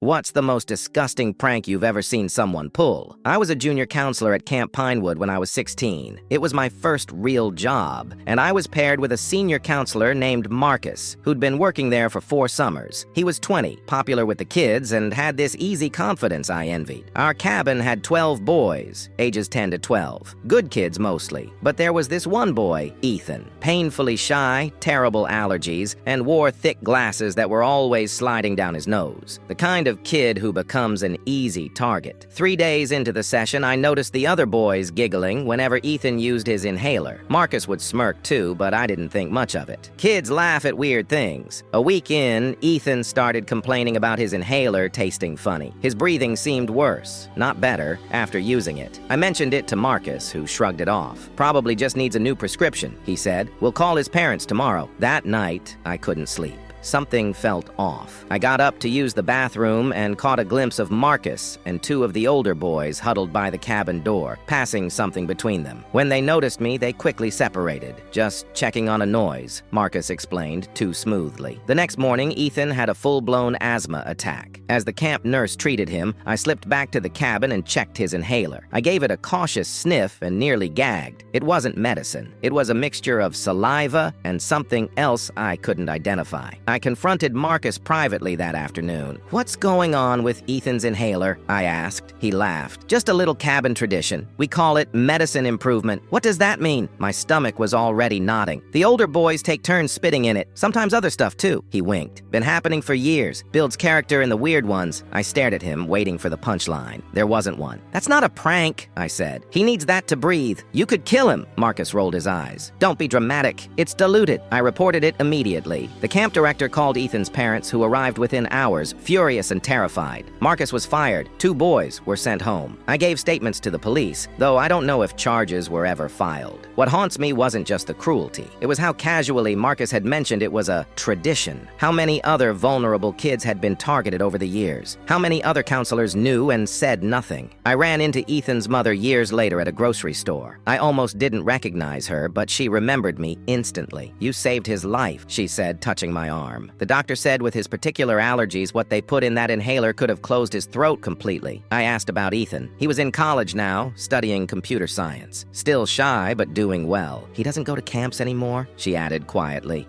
What's the most disgusting prank you've ever seen someone pull? I was a junior counselor at Camp Pinewood when I was 16. It was my first real job, and I was paired with a senior counselor named Marcus, who'd been working there for 4 summers. He was 20, popular with the kids, and had this easy confidence I envied. Our cabin had 12 boys, ages 10 to 12. Good kids mostly, but there was this one boy, Ethan, painfully shy, terrible allergies, and wore thick glasses that were always sliding down his nose. The kind of kid who becomes an easy target. 3 days into the session, I noticed the other boys giggling whenever Ethan used his inhaler. Marcus would smirk too, but I didn't think much of it. Kids laugh at weird things. A week in, Ethan started complaining about his inhaler tasting funny. His breathing seemed worse, not better, after using it. I mentioned it to Marcus, who shrugged it off. Probably just needs a new prescription, he said. We'll call his parents tomorrow. That night, I couldn't sleep. Something felt off. I got up to use the bathroom and caught a glimpse of Marcus and 2 of the older boys huddled by the cabin door, passing something between them. When they noticed me, they quickly separated. Just checking on a noise, Marcus explained too smoothly. The next morning, Ethan had a full-blown asthma attack. As the camp nurse treated him, I slipped back to the cabin and checked his inhaler. I gave it a cautious sniff and nearly gagged. It wasn't medicine. It was a mixture of saliva and something else I couldn't identify. I confronted Marcus privately that afternoon. "What's going on with Ethan's inhaler?" I asked. He laughed. "Just a little cabin tradition. We call it medicine improvement." "What does that mean?" My stomach was already knotting. "The older boys take turns spitting in it. Sometimes other stuff too." He winked. "Been happening for years. Builds character in the weird ones." I stared at him, waiting for the punchline. There wasn't one. "That's not a prank," I said. "He needs that to breathe. You could kill him." Marcus rolled his eyes. "Don't be dramatic. It's diluted." I reported it immediately. The camp director called Ethan's parents, who arrived within hours, furious and terrified. Marcus was fired. 2 boys were sent home. I gave statements to the police, though I don't know if charges were ever filed. What haunts me wasn't just the cruelty. It was how casually Marcus had mentioned it was a tradition. How many other vulnerable kids had been targeted over the years? How many other counselors knew and said nothing? I ran into Ethan's mother years later at a grocery store. I almost didn't recognize her, but she remembered me instantly. "You saved his life," she said, touching my arm. The doctor said with his particular allergies, what they put in that inhaler could have closed his throat completely. I asked about Ethan. He was in college now, studying computer science. Still shy, but doing well. "He doesn't go to camps anymore?" she added quietly.